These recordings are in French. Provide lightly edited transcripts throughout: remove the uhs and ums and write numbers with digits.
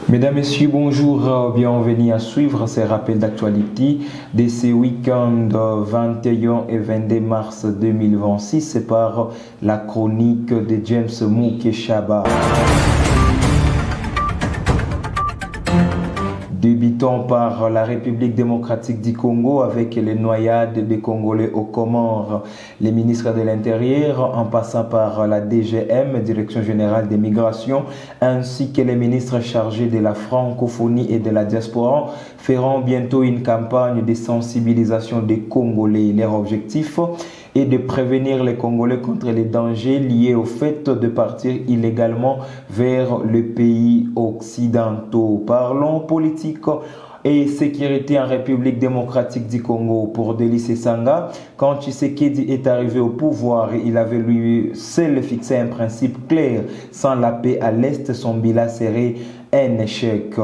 Mesdames, Messieurs, bonjour, bienvenue à suivre ces rappels d'actualité de ce week-end 21 et 22 mars 2026 par la chronique de James Mukeshaba. Débutons par la République démocratique du Congo avec les noyades des Congolais aux Comores. Les ministres de l'Intérieur, en passant par la DGM, Direction générale des migrations, ainsi que les ministres chargés de la francophonie et de la diaspora, feront bientôt une campagne de sensibilisation des Congolais. Leur objectif est de prévenir les Congolais contre les dangers liés au fait de partir illégalement vers les pays occidentaux. Parlons politique et sécurité en République démocratique du Congo. Pour Delis Sanga, quand Tshisekedi est arrivé au pouvoir, il avait lui seul fixé un principe clair: sans la paix à l'Est, son bilan serait un échec.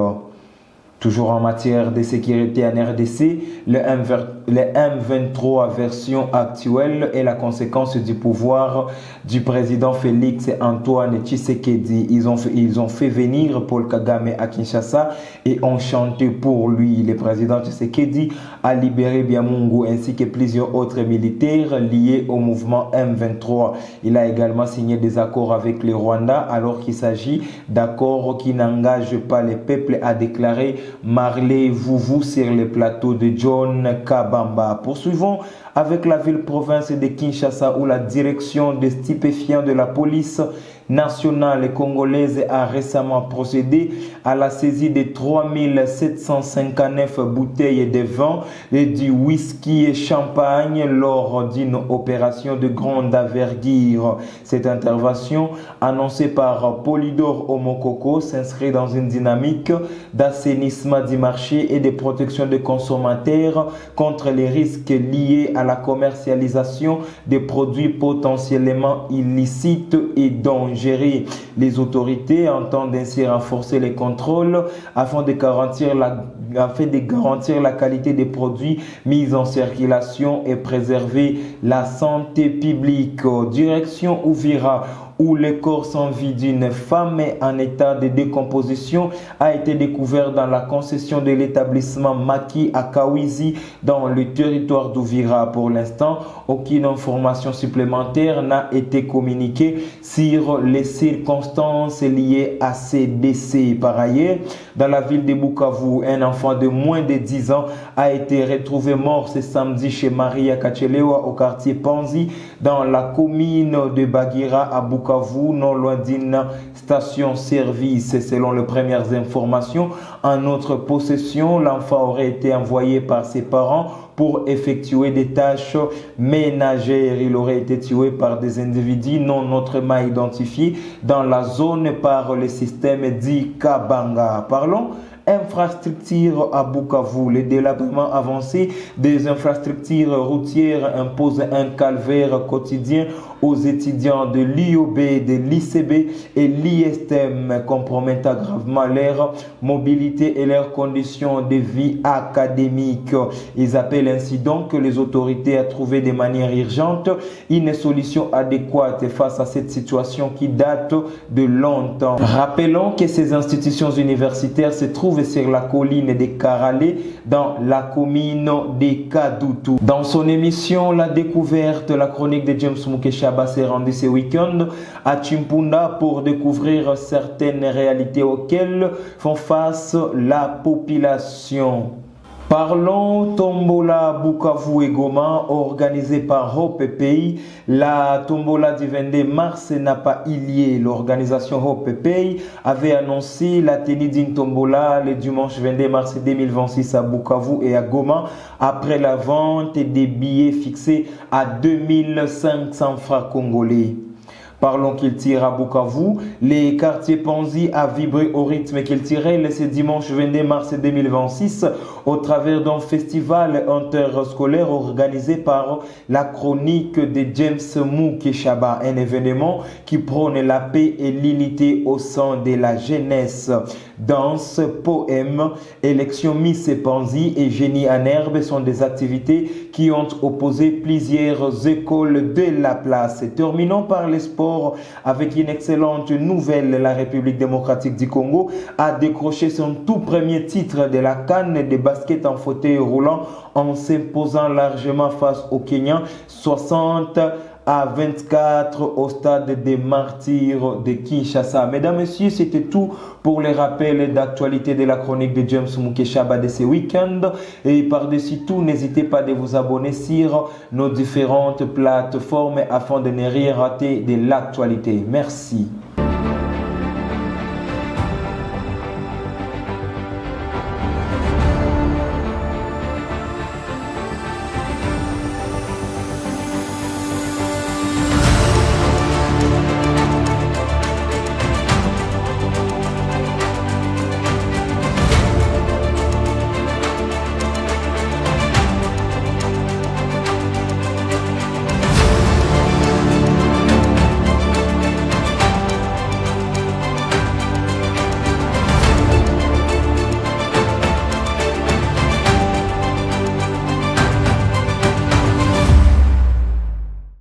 Toujours en matière de sécurité en RDC, le M23 version actuelle est la conséquence du pouvoir du président Félix Antoine Tshisekedi. Ils ont fait venir Paul Kagame à Kinshasa et ont chanté pour lui. Le président Tshisekedi a libéré Biamungu ainsi que plusieurs autres militaires liés au mouvement M23. Il a également signé des accords avec le Rwanda alors qu'il s'agit d'accords qui n'engagent pas les peuples, a déclaré Marley Vouvou sur le plateau de John Kabamba. Poursuivons avec la ville-province de Kinshasa où la direction des stupéfiants de la police nationale congolaise a récemment procédé à la saisie de 3759 bouteilles de vin et du whisky et champagne lors d'une opération de grande envergure. Cette intervention, annoncée par Polydor Omokoko, s'inscrit dans une dynamique d'assainissement du marché et de protection des consommateurs contre les risques liés à la commercialisation des produits potentiellement illicites et dangereux. Les autorités entendent ainsi renforcer les contrôles afin de garantir la qualité des produits mis en circulation et préserver la santé publique. Direction Uvira, où le corps sans vie d'une femme en état de décomposition a été découvert dans la concession de l'établissement Maki à Kawizi dans le territoire d'Uvira. Pour l'instant, aucune information supplémentaire n'a été communiquée sur les circonstances liées à ces décès. Par ailleurs, dans la ville de Bukavu, un enfant de moins de 10 ans a été retrouvé mort ce samedi chez Maria Kachelewa au quartier Panzi dans la commune de Bagira à Bukavu, non loin d'une station-service. Selon les premières informations en notre possession, l'enfant aurait été envoyé par ses parents pour effectuer des tâches ménagères. Il aurait été tué par des individus non autrement identifiés dans la zone par le système dit Kabanga. Parlons infrastructures à Bukavu. Le délabrement avancé des infrastructures routières impose un calvaire quotidien aux étudiants de l'IOB, de l'ICB et l'ISTM, compromettant gravement leur mobilité et leurs conditions de vie académique. Ils appellent ainsi donc les autorités à trouver de manière urgente une solution adéquate face à cette situation qui date de longtemps. Rappelons que ces institutions universitaires se trouvent sur la colline de Karale dans la commune de Kadutu. Dans son émission La Découverte, la chronique de James Mukeshaba s'est rendue ce week-end à Chimpunda pour découvrir certaines réalités auxquelles font face la population. Parlons Tombola Bukavu et Goma, organisée par Hope Pays. La Tombola du 22 mars n'a pas eu lieu. L'organisation Hope Pays avait annoncé la tenue d'une Tombola le dimanche 22 mars 2026 à Bukavu et à Goma après la vente des billets fixés à 2500 francs congolais. Parlons qu'il tire à Bukavu. Les quartiers Panzi a vibré au rythme qu'il tirait ce dimanche 22 mars 2026 au travers d'un festival interscolaire organisé par la chronique de James Mukeshaba, un événement qui prône la paix et l'unité au sein de la jeunesse. Danse, poèmes, élections Miss Panzi et génie en herbe sont des activités qui ont opposé plusieurs écoles de la place. Terminons par les sports Alors, avec une excellente nouvelle, la République démocratique du Congo a décroché son tout premier titre de la CAN de basket en fauteuil roulant en s'imposant largement face au Kenya 60-24 au stade des Martyrs de Kinshasa. Mesdames, Messieurs, c'était tout pour les rappels d'actualité de la chronique de James Mukeshaba de ce week-end. Et par-dessus tout, n'hésitez pas de vous abonner sur nos différentes plateformes afin de ne rien rater de l'actualité. Merci.